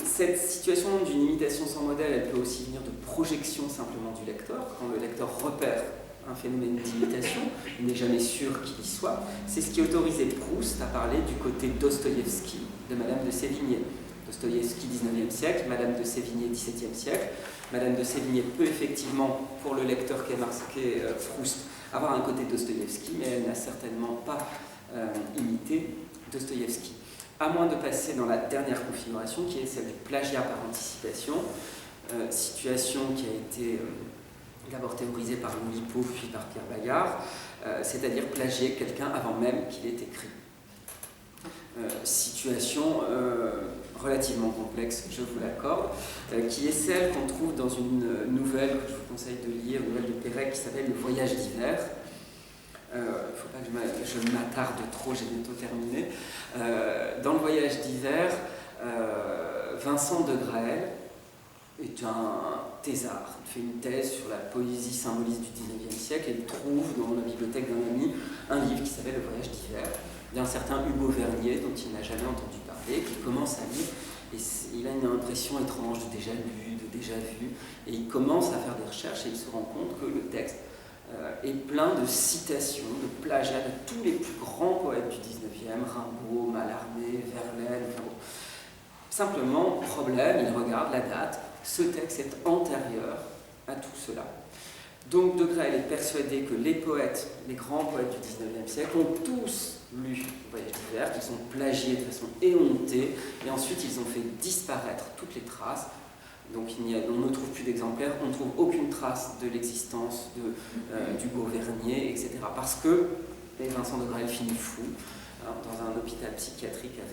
cette situation d'une imitation sans modèle, elle peut aussi venir de projection simplement du lecteur. Quand le lecteur repère un phénomène d'imitation, il n'est jamais sûr qu'il y soit. C'est ce qui autorisait Proust à parler du côté Dostoïevski de Madame de Sévigné. Dostoïevski, 19e siècle, Madame de Sévigné, 17e siècle. Madame de Sévigné peut effectivement, pour le lecteur qu'est Proust, avoir un côté Dostoïevski, mais elle n'a certainement pas imité Dostoïevski. À moins de passer dans la dernière configuration, qui est celle du plagiat par anticipation, situation qui a été d'abord théorisée par Louis Pau, puis par Pierre Bayard, c'est-à-dire plagier quelqu'un avant même qu'il ait écrit. Situation relativement complexe, je vous l'accorde, qui est celle qu'on trouve dans une nouvelle que je vous conseille de lire, une nouvelle de Pérec qui s'appelle Le Voyage d'hiver. Il ne faut pas que je m'attarde trop, j'ai bientôt terminé. Dans Le Voyage d'hiver, Vincent de Graël est un thésard. Il fait une thèse sur la poésie symboliste du XIXe siècle et il trouve dans la bibliothèque d'un ami un livre qui s'appelle Le Voyage d'hiver, d'un certain Hugo Vernier, dont il n'a jamais entendu parler, qui commence à lire, et il a une impression étrange de déjà lu, de déjà vu, et il commence à faire des recherches et il se rend compte que le texte est plein de citations, de plagiats de tous les plus grands poètes du XIXe, Rimbaud, Mallarmé, Verlaine, enfin bon. Simplement, problème, il regarde la date, ce texte est antérieur à tout cela. Donc De Graël est persuadé que les poètes, les grands poètes du XIXe siècle, ont tous lu Le Voyage d'hiver, qu'ils sont plagiés de façon éhontée, et ensuite ils ont fait disparaître toutes les traces. Donc on ne trouve plus d'exemplaires, on ne trouve aucune trace de l'existence d'Hugo Vernier, etc. Parce que Vincent de Graël finit fou dans un hôpital psychiatrique à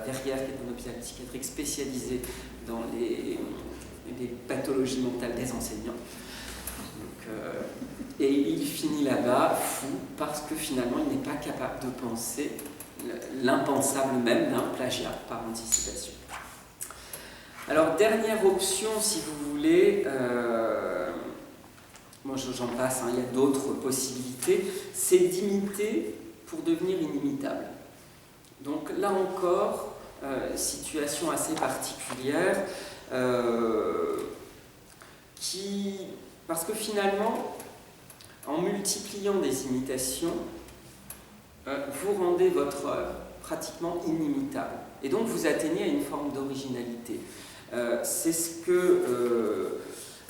Verrières, qui est un hôpital psychiatrique spécialisé dans les pathologies mentales des enseignants. Et il finit là-bas fou parce que finalement il n'est pas capable de penser l'impensable même d'un plagiat par anticipation. Alors dernière option, si vous voulez, moi j'en passe, il y a d'autres possibilités, c'est d'imiter pour devenir inimitable. Donc là encore, situation assez particulière, parce que finalement, en multipliant des imitations, vous rendez votre œuvre pratiquement inimitable. Et donc vous atteignez à une forme d'originalité. C'est ce que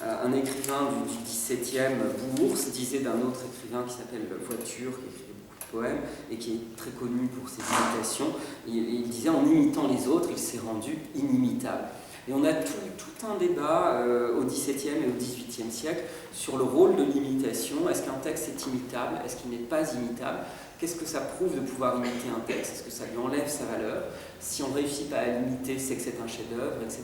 un écrivain du XVIIe, Bourse, disait d'un autre écrivain qui s'appelle Voiture, qui écrivait beaucoup de poèmes et qui est très connu pour ses imitations. Il disait, en imitant les autres, il s'est rendu inimitable. Et on a tout un débat au XVIIe et au XVIIIe siècle sur le rôle de l'imitation. Est-ce qu'un texte est imitable? Est-ce qu'il n'est pas imitable? Qu'est-ce que ça prouve de pouvoir imiter un texte? Est-ce que ça lui enlève sa valeur? Si on ne réussit pas à l'imiter, c'est que c'est un chef-d'œuvre, etc.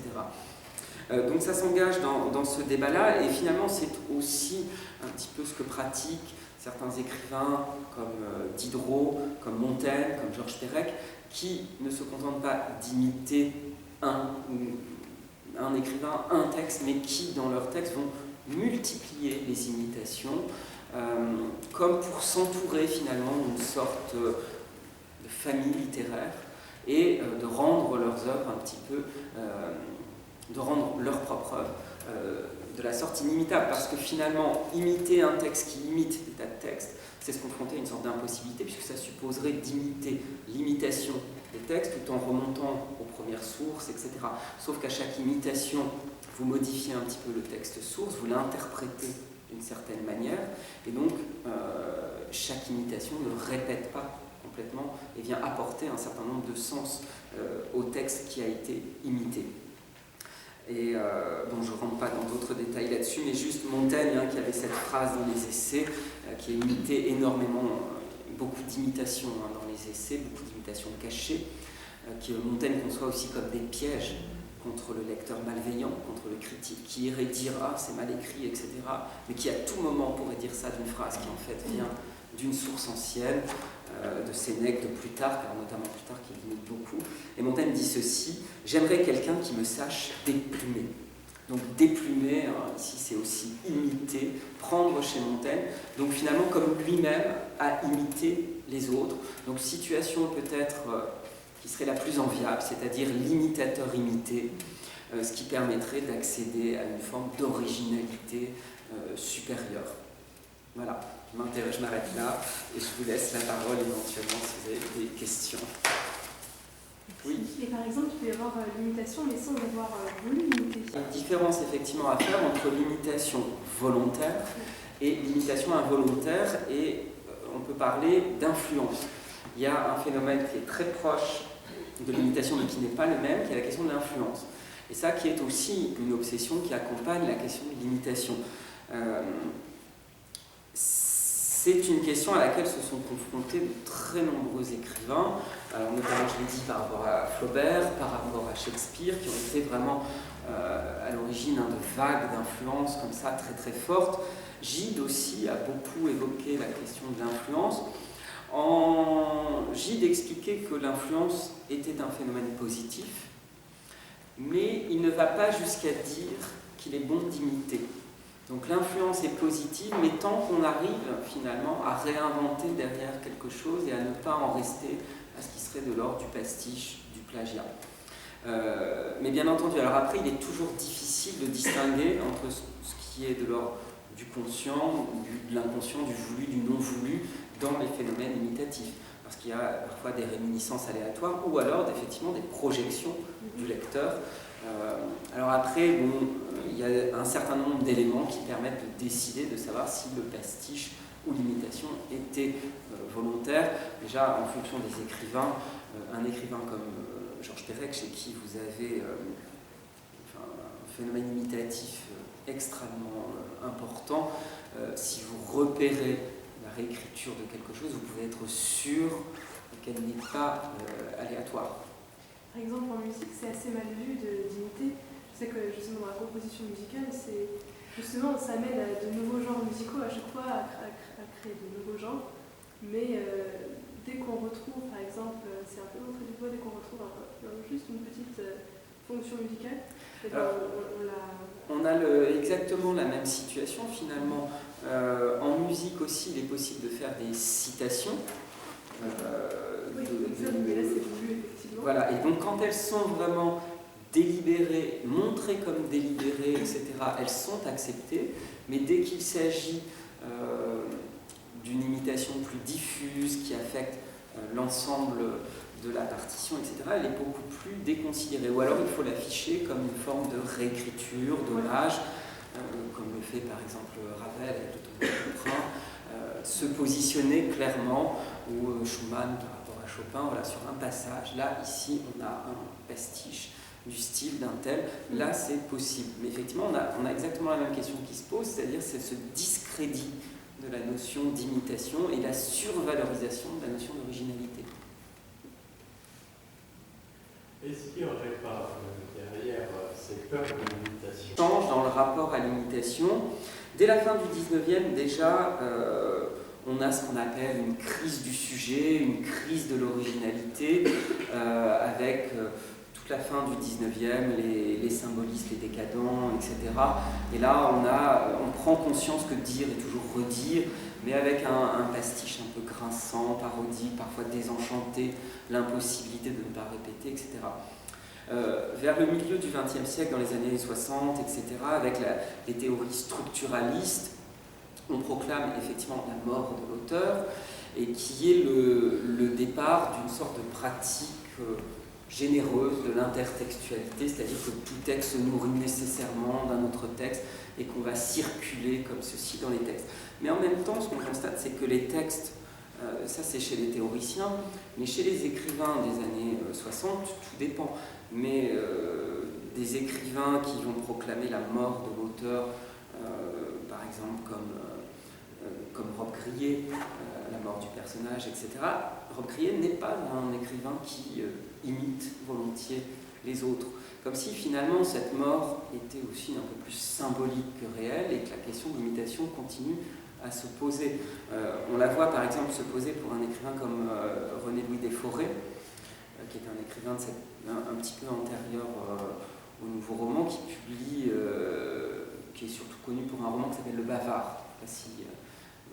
Donc ça s'engage dans ce débat-là, et finalement c'est aussi un petit peu ce que pratiquent certains écrivains comme Diderot, comme Montaigne, comme Georges Perec, qui ne se contentent pas d'imiter un écrivain, un texte, mais qui, dans leur texte, vont multiplier les imitations comme pour s'entourer finalement d'une sorte de famille littéraire et de rendre leurs œuvres un petit peu, de rendre leur propre œuvre de la sorte inimitable, parce que finalement, imiter un texte qui imite des tas de textes, c'est se confronter à une sorte d'impossibilité, puisque ça supposerait d'imiter l'imitation des textes tout en remontant aux premières sources, etc. Sauf qu'à chaque imitation, vous modifiez un petit peu le texte source, vous l'interprétez d'une certaine manière, et donc chaque imitation ne répète pas complètement et vient apporter un certain nombre de sens au texte qui a été imité. Et bon, je ne rentre pas dans d'autres détails là-dessus, mais juste Montaigne, qui avait cette phrase dans les essais, qui a imité énormément, beaucoup d'imitations dans les essais, beaucoup d'imitations cachées, que Montaigne conçoit aussi comme des pièges contre le lecteur malveillant, contre le critique, qui irait dire « ah, c'est mal écrit », etc., mais qui à tout moment pourrait dire ça d'une phrase qui en fait vient d'une source ancienne, de Sénèque, de Plutarque, alors notamment Plutarque qui limite beaucoup. Et Montaigne dit ceci: « J'aimerais quelqu'un qui me sache déplumer ». Donc déplumer, ici c'est aussi imiter, prendre chez Montaigne, donc finalement comme lui-même a imité les autres. Donc situation peut-être qui serait la plus enviable, c'est-à-dire l'imitateur imité, ce qui permettrait d'accéder à une forme d'originalité supérieure. Voilà, je m'arrête là et je vous laisse la parole éventuellement si vous avez des questions. Oui. Et par exemple, il peut y avoir l'imitation, mais sans avoir voulu imiter. Il y a une différence effectivement à faire entre l'imitation volontaire et l'imitation involontaire, et on peut parler d'influence. Il y a un phénomène qui est très proche de l'imitation, mais qui n'est pas le même, qui est la question de l'influence. Et ça qui est aussi une obsession qui accompagne la question de l'imitation. C'est une question à laquelle se sont confrontés de très nombreux écrivains, alors notamment, je l'ai dit, par rapport à Flaubert, par rapport à Shakespeare, qui ont été vraiment à l'origine de vagues d'influence comme ça très très fortes. Gide aussi a beaucoup évoqué la question de l'influence. Gide expliquait que l'influence était un phénomène positif, mais il ne va pas jusqu'à dire qu'il est bon d'imiter. Donc l'influence est positive, mais tant qu'on arrive finalement à réinventer derrière quelque chose et à ne pas en rester à ce qui serait de l'ordre du pastiche, du plagiat. Mais bien entendu, alors après il est toujours difficile de distinguer entre ce qui est de l'ordre du conscient, de l'inconscient, du voulu, du non voulu dans les phénomènes imitatifs. Parce qu'il y a parfois des réminiscences aléatoires ou alors effectivement des projections du lecteur. Alors après, bon, il y a un certain nombre d'éléments qui permettent de décider, de savoir si le pastiche ou l'imitation était volontaire. Déjà, en fonction des écrivains, un écrivain comme Georges Perec, chez qui vous avez un phénomène imitatif extrêmement important, si vous repérez la réécriture de quelque chose, vous pouvez être sûr qu'elle n'est pas aléatoire. Par exemple, en musique, c'est assez mal vu d'imiter. Je sais que justement dans la composition musicale, justement, ça amène à de nouveaux genres musicaux à chaque fois, à créer de nouveaux genres. Mais dès qu'on retrouve, par exemple, c'est un peu montré du doigt, dès qu'on retrouve juste une petite fonction musicale, on a exactement la même situation finalement. En musique aussi, il est possible de faire des citations. Mais là, c'est voulu, effectivement. Voilà, et donc quand elles sont vraiment délibérées, montrées comme délibérées, etc., elles sont acceptées, mais dès qu'il s'agit d'une imitation plus diffuse qui affecte l'ensemble de la partition, etc., elle est beaucoup plus déconsidérée. Ou alors il faut l'afficher comme une forme de réécriture, d'hommage, comme le fait par exemple Ravel avec le tombeau de Couperin, se positionner clairement, ou Schumann par rapport à Chopin, voilà, sur un passage. Là, ici, on a un pastiche du style d'un tel. Là, c'est possible. Mais effectivement, on a exactement la même question qui se pose, c'est-à-dire c'est ce discrédit de la notion d'imitation et la survalorisation de la notion d'originalité. Est-ce qu'il n'y aurait pas derrière cette peur de l'imitation Change dans le rapport à l'imitation. Dès la fin du 19e, déjà, on a ce qu'on appelle une crise du sujet, une crise de l'originalité, avec toute la fin du 19e, les symbolistes, les décadents, etc., etc. Et là, on prend conscience que dire est toujours redire, mais avec un pastiche un peu grinçant, parodique, parfois désenchanté, l'impossibilité de ne pas répéter, etc. Vers le milieu du XXe siècle, dans les années 60, etc., avec les théories structuralistes, on proclame effectivement la mort de l'auteur, et qui est le départ d'une sorte de pratique généreuse de l'intertextualité, c'est-à-dire que tout texte se nourrit nécessairement d'un autre texte et qu'on va circuler comme ceci dans les textes. Mais en même temps, ce qu'on constate, c'est que les textes, ça c'est chez les théoriciens, mais chez les écrivains des années 60, tout dépend. Mais des écrivains qui vont proclamer la mort de l'auteur, par exemple comme Rob Grillet, la mort du personnage, etc. Rob Grillet n'est pas un écrivain qui imite volontiers les autres. Comme si finalement cette mort était aussi un peu plus symbolique que réelle et que la question de l'imitation continue à se poser. On la voit par exemple se poser pour un écrivain comme René-Louis Desforêts, qui est un écrivain un petit peu antérieur au Nouveau Roman, qui publie, qui est surtout connu pour un roman qui s'appelle Le Bavard. Je ne sais pas si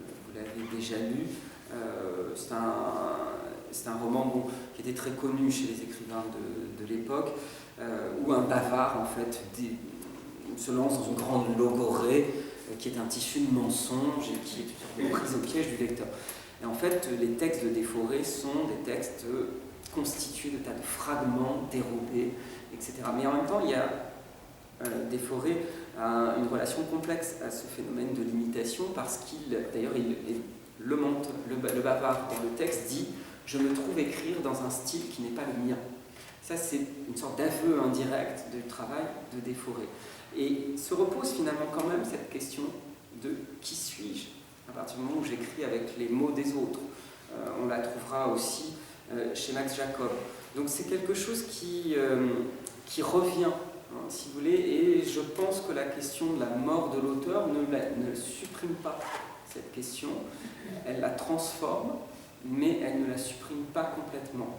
vous l'avez déjà lu. C'est un roman qui était très connu chez les écrivains de l'époque, où un bavard en fait se lance dans une grande logorrhée qui est un tissu de mensonges et qui est une prise au piège du lecteur. Et en fait, les textes de Desforêts sont des textes constitués de tas de fragments dérobés, etc. Mais en même temps, il y a Desforêts a une relation complexe à ce phénomène de l'imitation parce le bavard dans le texte dit « je me trouve écrire dans un style qui n'est pas le mien ». Ça, c'est une sorte d'aveu indirect du travail de Desforêts. Et se repose finalement quand même cette question de « qui suis-je » à partir du moment où j'écris avec les mots des autres. On la trouvera aussi chez Max Jacob. Donc c'est quelque chose qui revient, hein, si vous voulez, et je pense que la question de la mort de l'auteur ne supprime pas cette question, elle la transforme, mais elle ne la supprime pas complètement.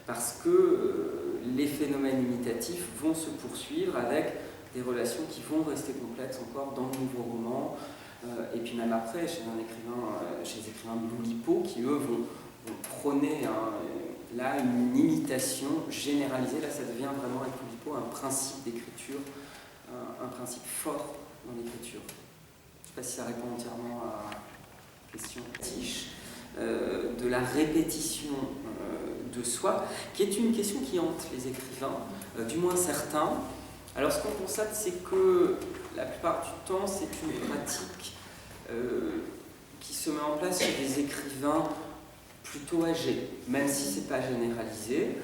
Parce que les phénomènes imitatifs vont se poursuivre avec des relations qui vont rester complexes encore dans le nouveau roman, et puis même après, chez les écrivains de l'Oulipo, qui eux vont prôner là une imitation généralisée. Là, ça devient vraiment avec l'Oulipo un principe d'écriture, un principe fort dans l'écriture. Je ne sais pas si ça répond entièrement à la question de la répétition de soi, qui est une question qui hante les écrivains, du moins certains. Alors ce qu'on constate, c'est que la plupart du temps, c'est une pratique qui se met en place chez des écrivains plutôt âgés, même si ce n'est pas généralisé.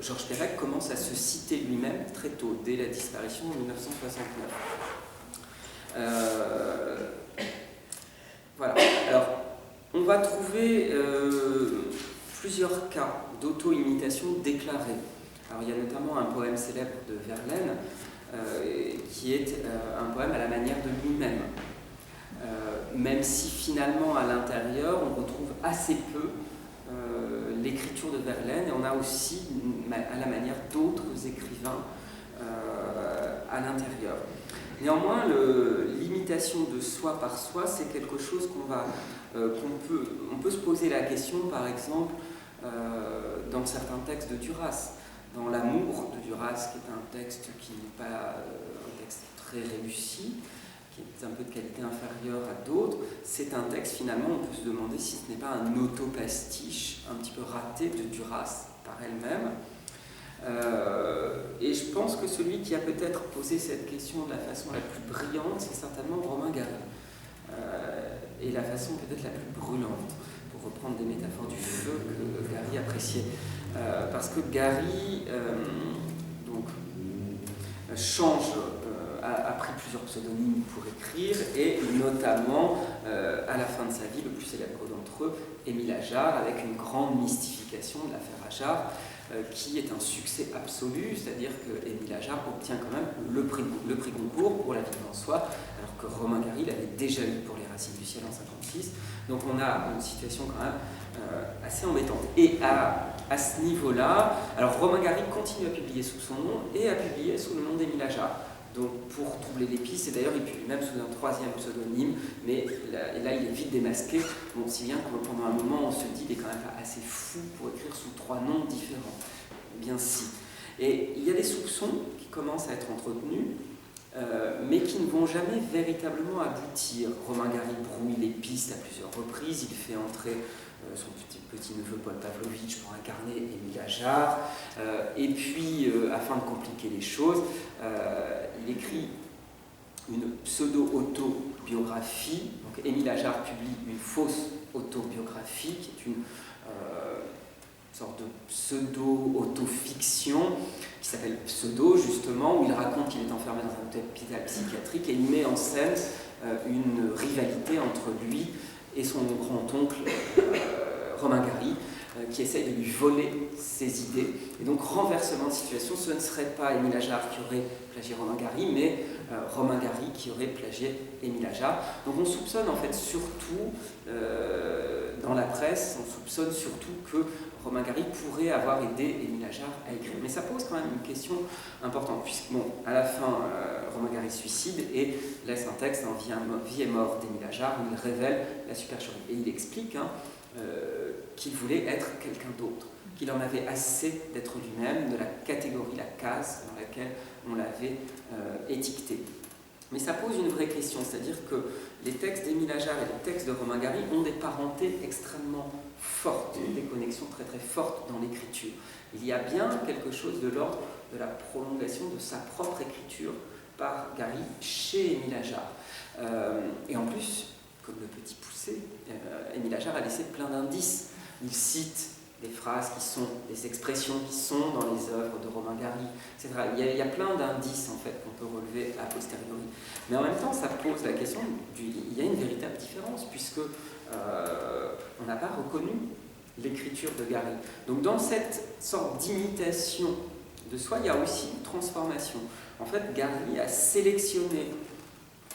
Georges Perec commence à se citer lui-même très tôt, dès la disparition en 1969. Voilà. Alors, on va trouver plusieurs cas d'auto-imitation déclarée. Alors, il y a notamment un poème célèbre de Verlaine qui est un poème à la manière de lui-même. Même si finalement à l'intérieur on retrouve assez peu l'écriture de Verlaine, et on a aussi à la manière d'autres écrivains à l'intérieur. Néanmoins, l'imitation de soi par soi, c'est quelque chose on peut se poser la question, par exemple, dans certains textes de Duras. Dans L'Amour de Duras, qui est un texte qui n'est pas un texte très réussi, qui est un peu de qualité inférieure à d'autres, c'est un texte, finalement, on peut se demander si ce n'est pas un autopastiche un petit peu raté de Duras par elle-même. Et je pense que celui qui a peut-être posé cette question de la façon la plus brillante, c'est certainement Romain Gary. Et la façon peut-être la plus brûlante, pour reprendre des métaphores du feu que Gary appréciait. Parce que Gary a pris plusieurs pseudonymes pour écrire, et notamment, à la fin de sa vie, le plus célèbre d'entre eux, Émile Ajar, avec une grande mystification de l'affaire Ajar, qui est un succès absolu, c'est-à-dire que Émile Ajar obtient quand même le prix Goncourt pour La vie devant soi, alors que Romain Gary l'avait déjà eu pour Les racines du ciel en 1956. Donc on a une situation quand même assez embêtante. Et à ce niveau-là, alors Romain Gary continue à publier sous son nom et à publier sous le nom d'Émile Ajar. Donc pour troubler les pistes, et d'ailleurs il publie même sous un troisième pseudonyme, mais là il est vite démasqué, bon, si bien que pendant un moment on se dit qu'il est quand même pas assez fou pour écrire sous 3 noms différents. Bien si. Et il y a des soupçons qui commencent à être entretenus, mais qui ne vont jamais véritablement aboutir. Romain Gary brouille les pistes à plusieurs reprises, il fait entrer son petit-neveu Paul Pavlovitch pour incarner Émile Ajar, et puis, afin de compliquer les choses, il écrit une pseudo-autobiographie. Donc Émile Ajar publie une fausse autobiographie, qui est une sorte de pseudo-autofiction, qui s'appelle Pseudo, justement, où il raconte qu'il est enfermé dans un hôpital psychiatrique, et il met en scène une rivalité entre lui et son grand-oncle Romain Gary, qui essaye de lui voler ses idées. Et donc, renversement de situation, ce ne serait pas Émile Ajar qui aurait plagié Romain Gary, mais Romain Gary qui aurait plagié Émile Ajar. Donc on soupçonne en fait surtout, dans la presse, on soupçonne surtout que Romain Gary pourrait avoir aidé Émile Ajar à écrire. Mais ça pose quand même une question importante, puisque bon, à la fin, Romain Gary se suicide et laisse un texte en Vie et mort d'Émile Ajar où il révèle la supercherie. Et il explique qu'il voulait être quelqu'un d'autre, qu'il en avait assez d'être lui-même, de la catégorie, la case dans laquelle on l'avait étiqueté. Mais ça pose une vraie question, c'est-à-dire que les textes d'Émile Ajar et les textes de Romain Gary ont des parentés extrêmement fortes, des connexions très très fortes dans l'écriture. Il y a bien quelque chose de l'ordre de la prolongation de sa propre écriture par Gary chez Émile Ajar. Et en plus, comme le petit poussé, Émile Ajar a laissé plein d'indices. Il cite des phrases qui sont, des expressions qui sont dans les œuvres de Romain Gary, etc. Il y a plein d'indices en fait qu'on peut relever a posteriori. Mais en même temps, ça pose la question, il y a une véritable différence puisque on n'a pas reconnu l'écriture de Gary. Donc dans cette sorte d'imitation de soi, il y a aussi une transformation. En fait, Gary a sélectionné,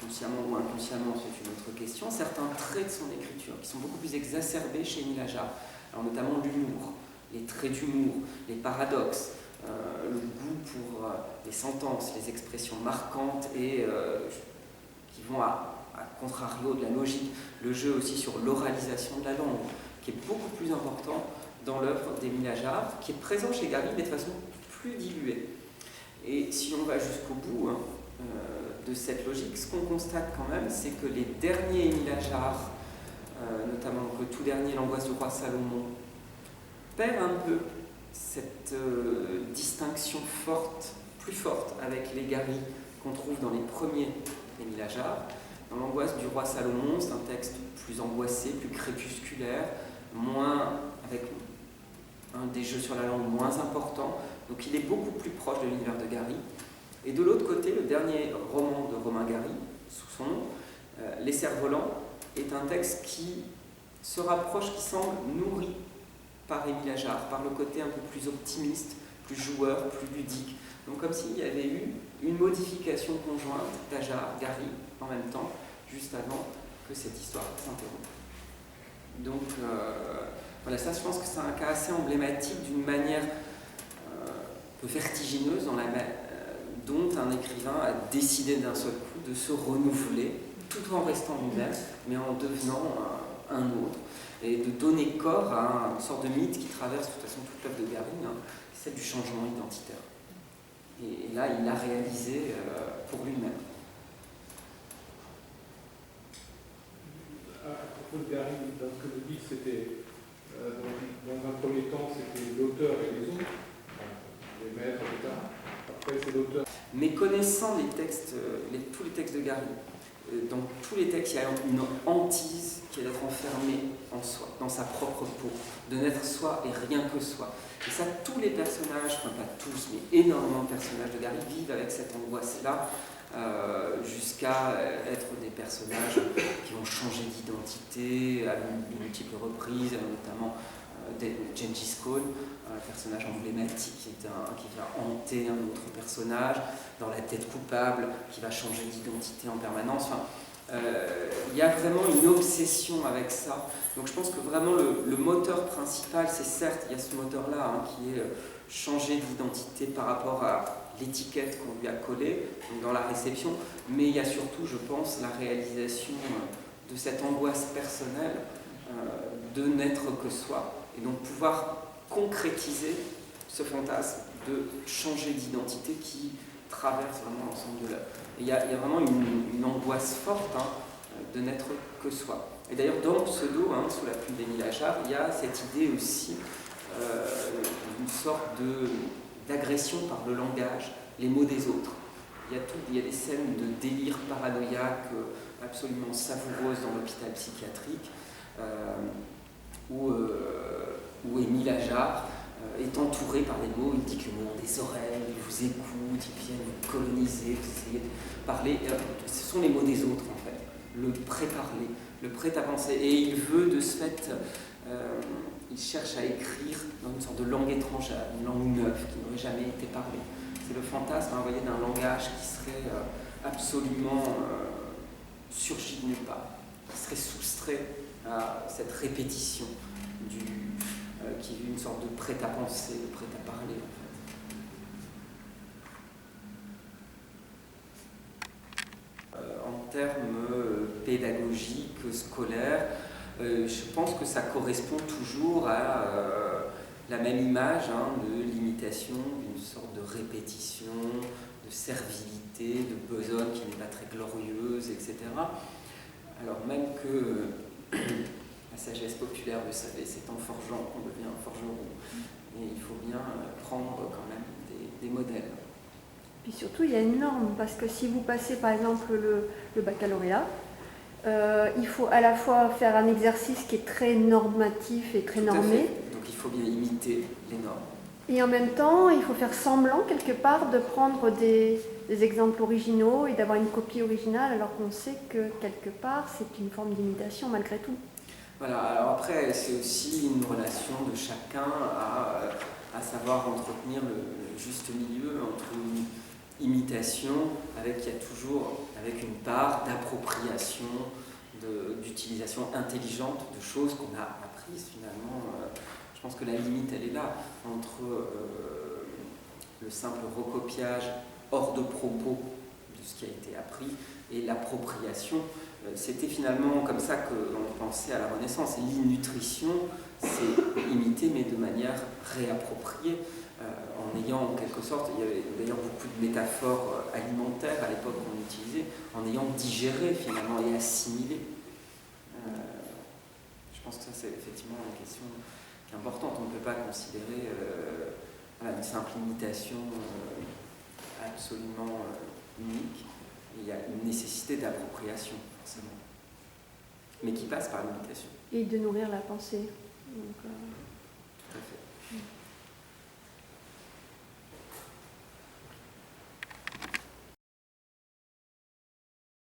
consciemment ou inconsciemment, c'est une autre question, certains traits de son écriture qui sont beaucoup plus exacerbés chez Émile Ajar. Alors notamment l'humour, les traits d'humour, les paradoxes, le goût pour les sentences, les expressions marquantes et qui vont à contrario de la logique, le jeu aussi sur l'oralisation de la langue, qui est beaucoup plus important dans l'œuvre d'Émile Ajar, qui est présent chez Gary mais de façon plus diluée. Et si on va jusqu'au bout de cette logique, ce qu'on constate quand même, c'est que les derniers Émile Ajar, notamment le tout dernier, L'angoisse du roi Salomon, perd un peu cette distinction forte, plus forte avec les Gary qu'on trouve dans les premiers Émile Ajar. Dans L'angoisse du roi Salomon, c'est un texte plus angoissé, plus crépusculaire, avec des jeux sur la langue moins importants, donc il est beaucoup plus proche de l'univers de Gary. Et de l'autre côté, le dernier roman de Romain Gary, sous son nom, Les Cerfs-Volants, est un texte qui se rapproche, qui semble nourri par Émile Ajar, par le côté un peu plus optimiste, plus joueur, plus ludique. Donc comme s'il y avait eu une modification conjointe d'Ajar, Gary, en même temps, juste avant que cette histoire s'interrompe. Donc voilà, ça je pense que c'est un cas assez emblématique d'une manière un peu vertigineuse dont un écrivain a décidé d'un seul coup de se renouveler, tout en restant lui-même, mais en devenant un autre, et de donner corps à une sorte de mythe qui traverse de toute façon toute l'œuvre de Gary, celle du changement identitaire. Et là, il l'a réalisé pour lui-même. À propos de Gary, dans ce que vous dites, c'était, dans un premier temps, c'était l'auteur et les autres, les maîtres, etc. Après, c'est l'auteur. Mais connaissant les textes, tous les textes de Gary, dans tous les textes, il y a une hantise qui est d'être enfermé en soi, dans sa propre peau, de n'être soi et rien que soi. Et ça, tous les personnages, enfin pas tous, mais énormément de personnages de Gary vivent avec cette angoisse-là, jusqu'à être des personnages qui vont changer d'identité à de multiples reprises, notamment Gengis Khan, un personnage emblématique qui va hanter un autre personnage, dans La Tête coupable, qui va changer d'identité en permanence. Enfin, il y a vraiment une obsession avec ça. Donc je pense que vraiment le moteur principal, c'est certes, il y a ce moteur-là qui est changer d'identité par rapport à l'étiquette qu'on lui a collée, donc dans la réception, mais il y a surtout, je pense, la réalisation de cette angoisse personnelle de n'être que soi, et donc pouvoir concrétiser ce fantasme de changer d'identité qui traverse vraiment l'ensemble de l'œuvre. Il y a vraiment une angoisse forte de n'être que soi. Et d'ailleurs, dans Pseudo, sous la plume d'Émile Ajar, il y a cette idée aussi d'une sorte d'agression par le langage, les mots des autres. Il y a des scènes de délire paranoïaque absolument savoureuses dans l'hôpital psychiatrique, où Émile Ajar est entouré par les mots, il dit que les mots ont des oreilles, ils vous écoutent, ils viennent vous coloniser, vous essayez de parler. Ce sont les mots des autres en fait, le pré-parler, le prêt-à-penser. Et il veut de ce fait, il cherche à écrire dans une sorte de langue étrangère, une langue neuve qui n'aurait jamais été parlée. C'est le fantasme, vous voyez, d'un langage qui serait absolument surgi de nulle part, qui serait soustrait à cette répétition qui est une sorte de prêt-à-penser, de prêt-à-parler en fait. En termes pédagogiques, scolaires, je pense que ça correspond toujours à la même image de l'imitation, d'une sorte de répétition, de servilité, de besogne qui n'est pas très glorieuse, etc. Alors même que la sagesse populaire le savait, c'est en forgeant qu'on devient un forgeron. Et il faut bien prendre quand même des modèles. Puis surtout, il y a une norme, parce que si vous passez par exemple le baccalauréat, il faut à la fois faire un exercice qui est très normatif et très normé. Donc il faut bien imiter les normes. Et en même temps, il faut faire semblant quelque part de prendre des exemples originaux et d'avoir une copie originale, alors qu'on sait que quelque part, c'est une forme d'imitation malgré tout. Voilà, alors après, c'est aussi une relation de chacun à savoir entretenir le juste milieu entre une imitation, il y a toujours avec une part d'appropriation, d'utilisation intelligente de choses qu'on a apprises finalement. Je pense que la limite, elle est là, entre le simple recopiage hors de propos de ce qui a été appris et l'appropriation. C'était finalement comme ça qu'on pensait à la Renaissance. L'innutrition, c'est imiter, mais de manière réappropriée, en ayant en quelque sorte, il y avait d'ailleurs beaucoup de métaphores alimentaires à l'époque qu'on utilisait, en ayant digéré finalement et assimilé. Je pense que ça, c'est effectivement une question qui est importante. On ne peut pas considérer une simple imitation absolument unique. Il y a une nécessité d'appropriation, forcément, mais qui passe par l'imitation. Et de nourrir la pensée. Donc, tout à fait.